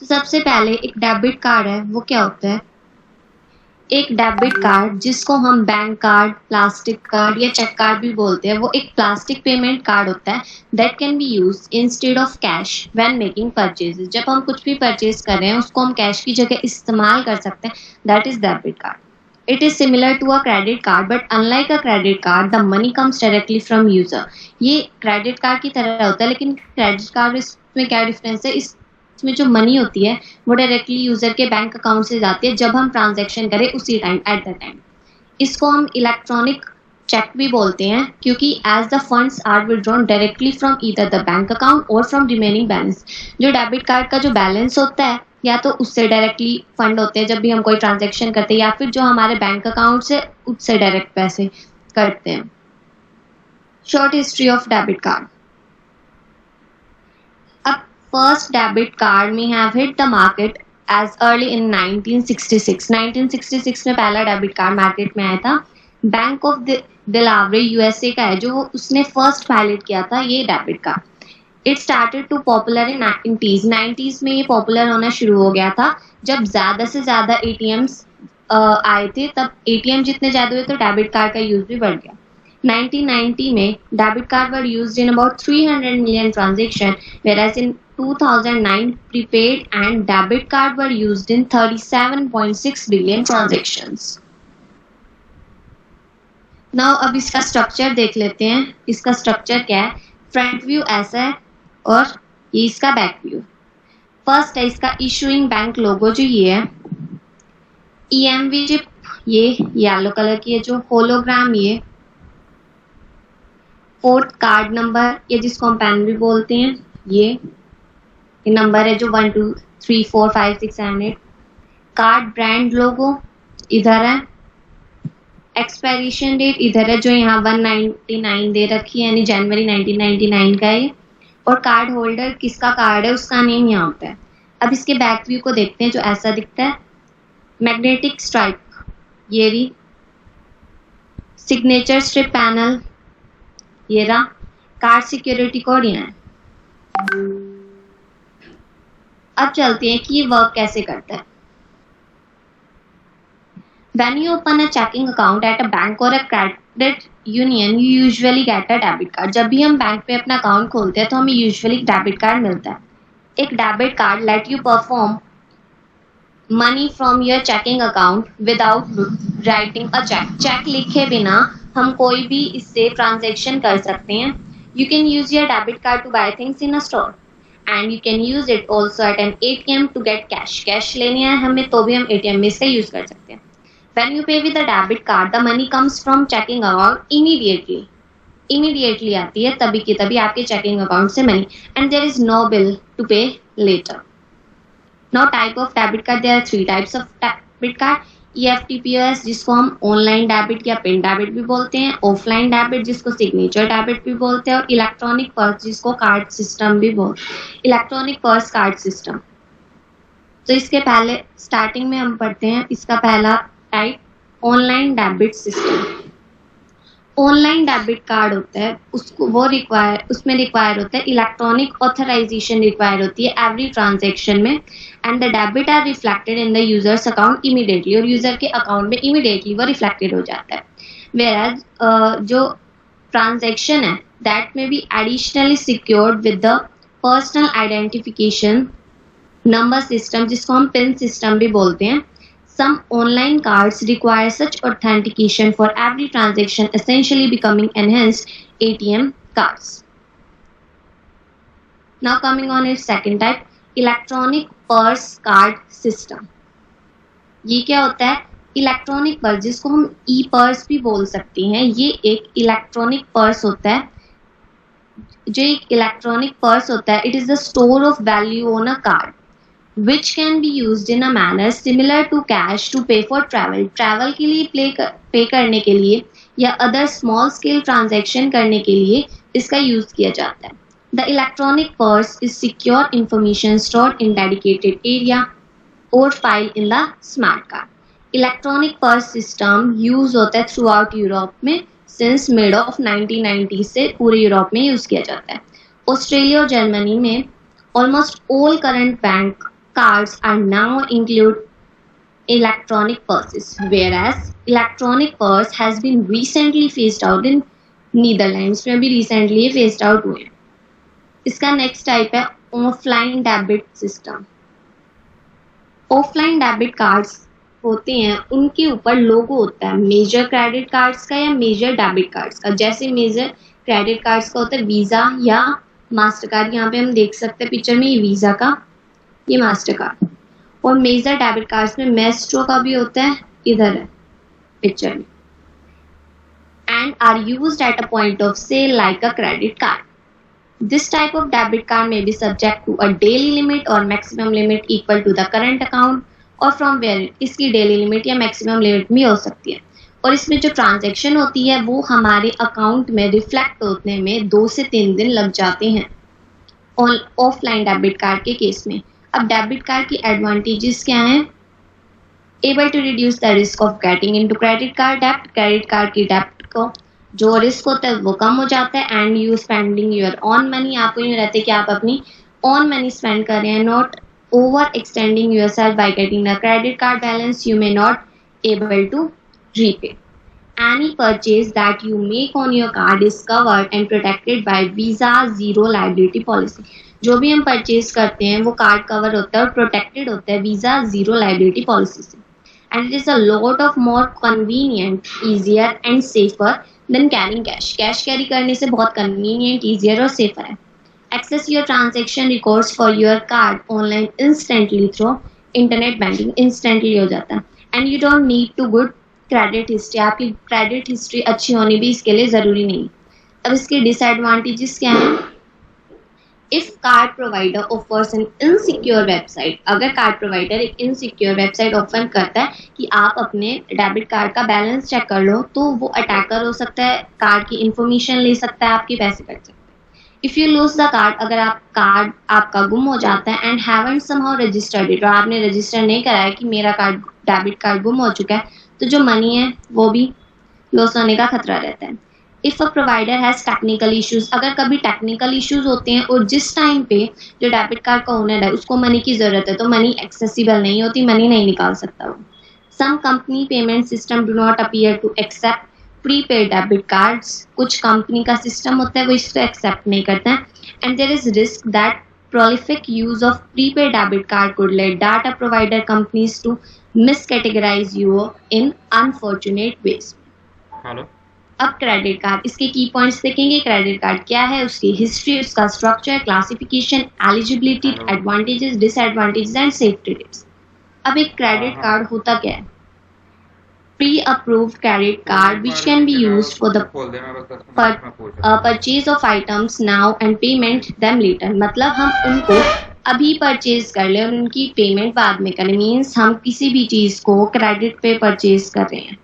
तो सबसे पहले एक डेबिट कार्ड है, वो क्या होता है? एक डेबिट कार्ड जिसको हम बैंक कार्ड, प्लास्टिक कार्ड या चेक कार्ड भी बोलते हैं, वो एक प्लास्टिक पेमेंट कार्ड होता है that can be used instead of cash when making purchases. जब हम कुछ भी परचेज कर रहे हैं उसको हम कैश की जगह इस्तेमाल कर सकते हैं, that is debit card. It is similar to a credit card, but unlike a credit card, the money comes directly from user. ये क्रेडिट कार्ड की तरह होता है, लेकिन क्रेडिट कार्ड इसमें क्या डिफरेंस है? इसमें जो मनी होती है वो डायरेक्टली यूजर के बैंक अकाउंट से जाती है जब हम ट्रांजैक्शन करें उसी टाइम, एट द टाइम। इसको हम इलेक्ट्रॉनिक चेक भी बोलते हैं क्योंकि as the funds are withdrawn directly from either the bank account और फ्रॉम रिमेनिंग बैलेंस। जो डेबिट कार्ड का जो बैलेंस होता है या तो उससे डायरेक्टली फंड होते हैं जब भी हम कोई ट्रांजैक्शन करते हैं, या फिर जो हमारे बैंक अकाउंट से उससे डायरेक्ट पैसे करते हैं। Short history of debit card. अब first debit card may have hit the market as early in 1966। 1966 में पहला डेबिट कार्ड मार्केट में आया था। बैंक ऑफ दिलावरे यूएसए का है जो उसने फर्स्ट पायलट किया था ये debit card. It started to popular in 90s में ये पॉपुलर होना शुरू हो गया था जब ज्यादा से ज्यादा एटीएम्स आए थे। तब एटीएम जितने ज्यादा हुए तो डेबिट कार्ड का यूज भी बढ़ गया। 1990 में debit card were used in about 300 million transaction, whereas in 2009 prepaid and debit card were used in 37.6 billion transactions. Now अब इसका स्ट्रक्चर देख लेते हैं। इसका स्ट्रक्चर क्या है? फ्रंट व्यू ऐसा है और ये इसका बैक व्यू। फर्स्ट है इसका इशूइंग बैंक लोगो जो ये है, EMV चिप ये येलो कलर की है, जो होलोग्राम ये, फोर्थ कार्ड नंबर ये जिसको हम पैन भी बोलते हैं, ये नंबर है जो 1 2 3 4 5 6 7 8। कार्ड ब्रांड लोगो इधर है, एक्सपायरेशन डेट इधर है जो यहाँ 199 दे रखी है, यानी जनवरी 1999 का है। और कार्ड होल्डर किसका कार्ड है उसका नेम यहाँ होता है। अब इसके बैक व्यू को देखते हैं जो ऐसा दिखता है। मैग्नेटिक स्ट्राइप ये रही, सिग्नेचर स्ट्रिप पैनल ये रहा, कार्ड सिक्योरिटी कोड यहाँ है। अब चलते हैं कि ये वर्क कैसे करता है। When you open a checking account at a bank or a credit union, you usually get a debit card. जब भी हम बैंक पे अपना अकाउंट खोलते हैं तो हमें यूजुअली डेबिट कार्ड मिलता है। एक debit card let you perform money from your checking account without writing a cheque. Cheque लिखे बिना हम कोई भी इससे ट्रांजेक्शन कर सकते हैं। You can use your debit card to buy things in a store and you can use it also at an ATM to get cash. Cash लेनी है हमें तो भी हम ATM में इसका यूज कर सकते हैं। When you pay with a debit card, the money comes from checking account immediately. Immediately आती है तभी की तभी आपके checking account से money, and there is no bill to pay later. Now type of debit card, there are 3 types of debit card. EFT POS जिसको हम online debit या पिन डेबिट भी बोलते हैं, ऑफलाइन डेबिट जिसको सिग्नेचर डेबिट भी बोलते हैं, और इलेक्ट्रॉनिक पर्स जिसको कार्ड सिस्टम भी बोलते हैं, इलेक्ट्रॉनिक पर्स कार्ड सिस्टम। तो इसके पहले स्टार्टिंग में हम पढ़ते हैं इसका पहला type online debit system. Online debit card होता है उसको उसमें रिक्वायर होता है इलेक्ट्रॉनिक ऑथराइजेशन रिक्वायर होती है एवरी ट्रांजैक्शन में, and the debit are reflected in the user's account immediately, और यूजर के अकाउंट में इमीडिएटली वो रिफ्लेक्टेड हो जाता है। वेयरएज जो ट्रांजैक्शन है that may be additionally secured with the personal identification number system जिसको हम पिन सिस्टम भी बोलते हैं। Some online cards require such authentication for every transaction, essentially becoming enhanced ATM cards. Now coming on its second type, electronic purse card system. ये क्या होता है? Electronic purse जिसको हम e-पर्स भी बोल सकते हैं, ये एक इलेक्ट्रॉनिक पर्स होता है। जो एक इलेक्ट्रॉनिक पर्स होता है, it is the store of value on a card, which can be used in a manner similar to cash to pay for travel. Travel के लिए पे करने के लिए या अदर स्मॉल स्केल ट्रांजैक्शन करने के लिए इसका यूज किया जाता है। The electronic purse is secure information stored in dedicated area और file in the smart card. Electronic purse system use होता है थ्रू आउट यूरोप में सिंस मिड ऑफ 1990 से पूरे यूरोप में यूज किया जाता है। ऑस्ट्रेलिया और जर्मनी में almost all current bank cards are now include electronic purses, whereas electronic purse has been recently phased out in Netherlands में भी रिसेंटली phased out हुए हैं. इसका नेक्स्ट टाइप है offline debit system. Offline debit cards होते हैं, उनके ऊपर लोगो होता है मेजर क्रेडिट कार्ड्स का या मेजर डेबिट कार्ड्स का. जैसे मेजर क्रेडिट कार्ड्स का होता है वीजा या मास्टर कार्ड. यहाँ पे हम देख सकते हैं पिक्चर में ये वीजा का, ये मास्टर कार्ड. और मेजर डेबिट कार्ड्स में मेस्ट्रो का भी होता है, इधर है पिक्चर में. And are used at a point of sale like a credit card. This type of debit card may be subject to a daily limit or maximum limit equal to the current account और from where इसकी daily limit या maximum limit भी हो सकती है. और इसमें जो ट्रांजैक्शन होती है वो हमारे अकाउंट में रिफ्लेक्ट होने में 2 से 3 दिन लग जाते हैं ऑफलाइन डेबिट कार्ड के केस में. अब डेबिट कार्ड की एडवांटेजेस क्या हैं? Able to reduce the risk of getting into credit card डेब्ट. क्रेडिट कार्ड की डेब्ट को जो रिस्क होता है वो कम हो जाता है. And you spending your on money, आपको यूँ रहते कि आप अपनी ऑन मनी स्पेंड कर रहे हैं. Not over extending your self by getting the credit card balance you may not able to repay. Any purchase that you make on your card is covered and protected by Visa zero liability policy. जो भी हम purchase करते हैं वो card cover होता है और protected होता है वीजा जीरो लाइबिलिटी पॉलिसी से. And it is a lot of more convenient, easier and safer than carrying cash. Cash carry करने से बहुत कन्वीनियंट, ईजियर और सेफर है. Access your transaction records for your card online instantly through internet banking. Instantly हो जाता है. And you don't need to good credit history. आपकी credit history अच्छी होनी भी इसके लिए ज़रूरी नहीं. अब इसके डिसएडवांटेजेस क्या हैं? If card provider offers N insecure website. अगर कार्ड प्रोवाइडर एक इनसिक्योर वेबसाइट ऑफर करता है कि आप अपने डेबिट कार्ड का बैलेंस चेक कर लो, तो वो अटैकर हो सकता है, कार्ड की इंफॉर्मेशन ले सकता है, आपके पैसे कट सकते हैं. If you lose the card, अगर आप कार्ड आपका गुम हो जाता है and haven't somehow registered it, और आपने रजिस्टर नहीं कराया कि मेरा कार्ड डेबिट कार्ड गुम हो चुका है, तो जो मनी है वो भी लॉस होने का खतरा रहता है. If a provider has technical issues, अगर कभी टेक्निकल इश्यूज होते हैं और जिस टाइम पे जो डेबिट कार्ड का ओनर है उसको मनी की ज़रूरत है, तो मनी एक्सेसिबल नहीं होती, मनी नहीं निकाल सकता वो. Some company payment system do not appear to accept prepaid debit cards. कुछ कंपनी का सिस्टम होता है वो इसको एक्सेप्ट नहीं करता है. And there is risk that prolific use of prepaid debit card could lead data provider companies to miscategorize you in unfortunate ways. Hello. अब क्रेडिट कार्ड, इसके की पॉइंट्स देखेंगे. क्रेडिट कार्ड क्या है, उसकी हिस्ट्री, उसका structure, classification, eligibility, advantages, disadvantages and safety tips. अब एक क्रेडिट कार्ड होता क्या है? Preapproved credit card which can be used for the purchase of items now and payment them later. मतलब हम उनको अभी परचेज कर ले और उनकी पेमेंट बाद में करें. मीन्स हम किसी भी चीज़ को क्रेडिट पे परचेज कर रहे हैं.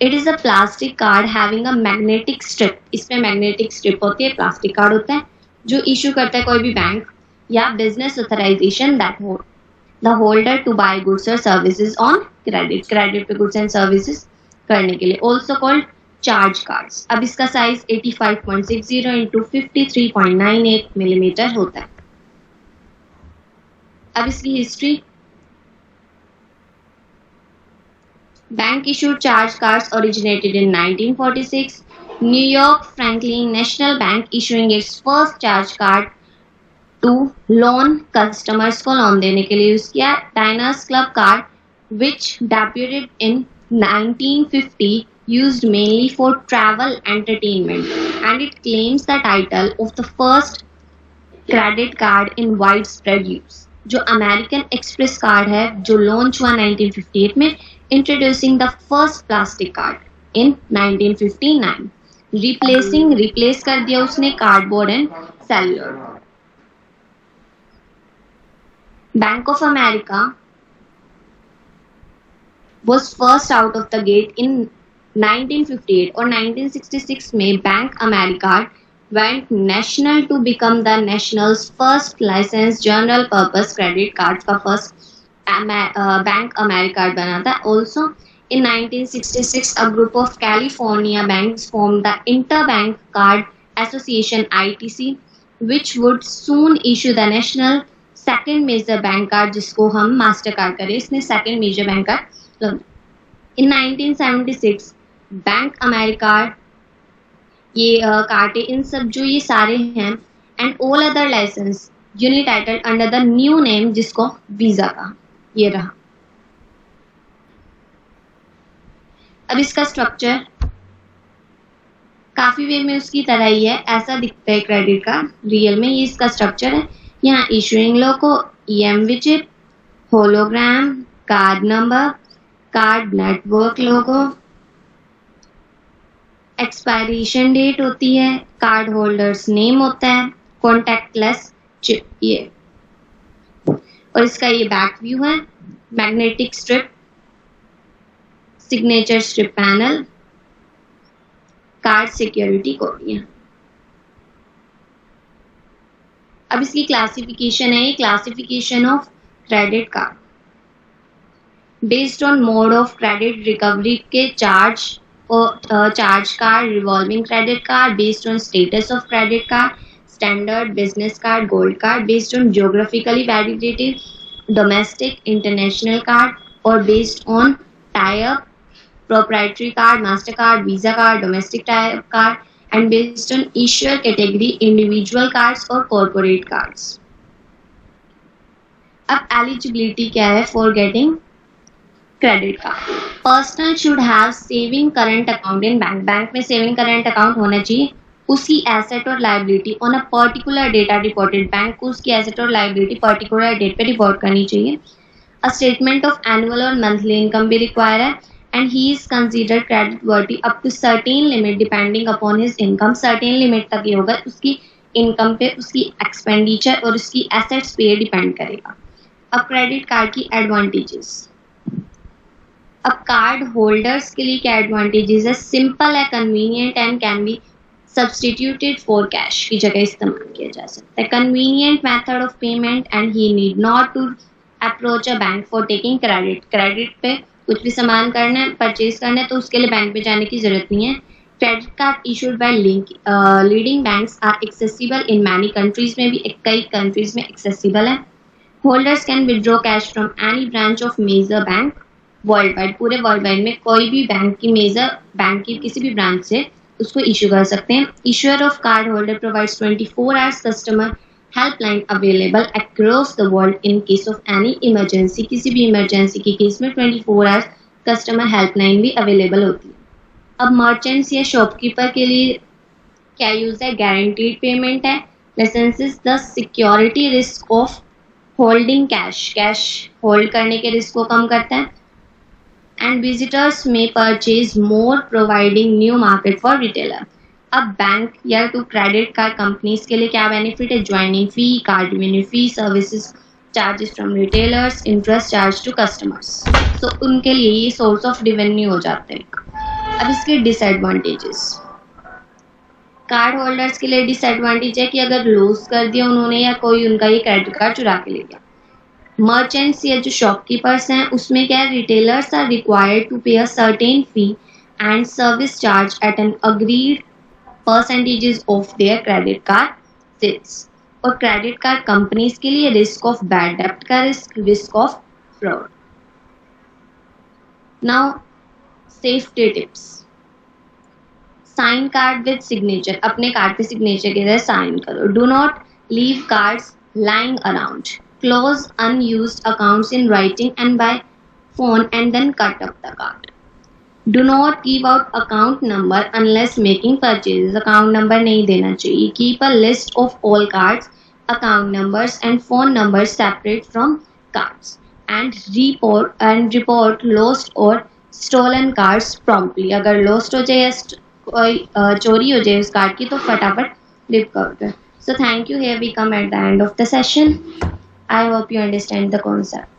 It is a plastic card having a magnetic strip. इसमें मैग्नेटिक स्ट्रिप होती है, प्लास्टिक कार्ड होता है जो इशू करता है कोई भी बैंक या business authorisation that who the holder to buy goods और सर्विसेज ऑन क्रेडिट. क्रेडिट पे गुड्स एंड सर्विसेज करने के लिए. Also called charge cards. अब इसका साइज 85.60 इंटू 53.98 मिलीमीटर होता है. अब इसकी history. Bank issued charge cards originated in 1946. New York Franklin National Bank issuing its first charge card to loan customers को लोन देने के लिए यूज किया. Diners Club card which debuted in 1950 used mainly for travel entertainment and it claims the title of the first credit card in widespread use. जो American express card है जो launch हुआ 1958 में, introducing the first plastic card in 1959. Replace कर दिया उसने cardboard and cellular. Bank of America was first out of the gate in 1958 और 1966 में bank America went national to become the nation's first licensed general purpose credit card का first bank America बना था. Also in 1966 a group of California banks formed the Interbank Card Association ITC which would soon issue the national second major bank card जिसको हम master card करें, इसने second major bank card in 1976 bank America ये कार्टे इन सब जो ये सारे हैं एंड ऑल अदर लाइसेंस यूनिटाइटल अंडर द न्यू नेम जिसको वीजा का ये रहा। अब इसका स्ट्रक्चर काफी वे में उसकी तरह ही है, ऐसा दिखता है क्रेडिट कार्ड, रियल में ये इसका स्ट्रक्चर है। यहाँ issuing logo, EMV chip, hologram, card number, card network logo, expiration date होती है, कार्ड होल्डर्स नेम होता है, कॉन्टैक्टलेस चिप ये, और इसका ये बैक व्यू है, magnetic strip, signature strip panel, card security code. अब इसकी क्लासिफिकेशन है, classification of credit card based on mode of credit recovery के चार्ज और charge card, revolving credit card based on status of credit card, standard business card, gold card based on geographically validated, domestic international card और based on type, proprietary card, MasterCard, Visa card, domestic type card, and based on issuer category, individual cards और corporate cards. अब eligibility क्या है for getting credit card? Personal should have saving current account in bank. Bank में saving current account होना चाहिए, उसकी asset और liability on a particular date are reported. Bank को उसकी asset और liability particular date पे report करनी चाहिए. A statement of annual और monthly income भी require है. And he is considered credit worthy up to certain limit depending upon his income. certain limit तक ये होगा, उसकी income पे, उसकी expenditure और उसकी assets पे डिपेंड करेगा। अब क्रेडिट कार्ड की एडवांटेजेस, अब कार्ड होल्डर्स के लिए क्या एडवांटेजेस है? सिंपल है, convenient and can be substituted for cash की जगह इस्तेमाल किया जा सकता है। Convenient method of payment and he need not to approach a bank for taking credit. Credit पे कुछ भी सामान करना है, परचेज करना है, तो उसके लिए बैंक पे जाने की जरूरत नहीं है। Credit card issued by leading banks are accessible in many countries में भी कई कंट्रीज में एक्सेसिबल है। Holders can withdraw cash from any branch of major bank worldwide, पूरे वर्ल्ड वाइड में कोई भी बैंक की मेजर बैंक की किसी भी ब्रांच से उसको इशू कर सकते हैं। Issuer of card holder provides 24 hours customer helpline available across the world in case of any emergency. किसी भी इमरजेंसी के केस में 24 आवर्स कस्टमर हेल्पलाइन भी अवेलेबल होती है। अब मर्चेंट्स या शॉपकीपर के लिए क्या यूज है? गारंटीड पेमेंट है, lessens the security risk of holding cash, cash hold करने के रिस्क को कम करता है। And visitors may purchase more providing new market for retailer. अब बैंक या टू क्रेडिट कार्ड कंपनीज के लिए क्या बेनिफिट है? Joining fee, card renew fee, services charges from retailers, interest charge to customers, तो उनके लिए ये सोर्स ऑफ रेवेन्यू हो जाते हैं। अब इसके डिसएडवांटेजेस, कार्ड होल्डर्स के लिए डिसएडवांटेज है कि अगर लूज कर दिया उन्होंने या कोई उनका ये क्रेडिट कार्ड चुरा के ले गया। मर्चेंट्स या जो शॉपकीपर्स हैं उसमें क्या है? Retailers are required to pay a certain fee and service charge at an agreed percentages of their credit card sales। और क्रेडिट कार्ड कंपनीज के लिए रिस्क ऑफ बैड डेप्ट का risk of fraud. Now safety tips, sign card with signature, अपने card पे signature के साथ sign करो। Do not leave cards lying around, close unused accounts in writing and by phone and then cut up the card. Do not give out account number unless making purchases, account number नहीं देना चाहिए। Keep a list of all cards, account numbers and phone numbers separate from cards and report lost or stolen cards promptly। अगर lost हो जाए या चोरी हो जाए उस कार्ड की तो फटाफट रिकवर कर। So thank you, here we come at the end of the session. I hope you understand the concept.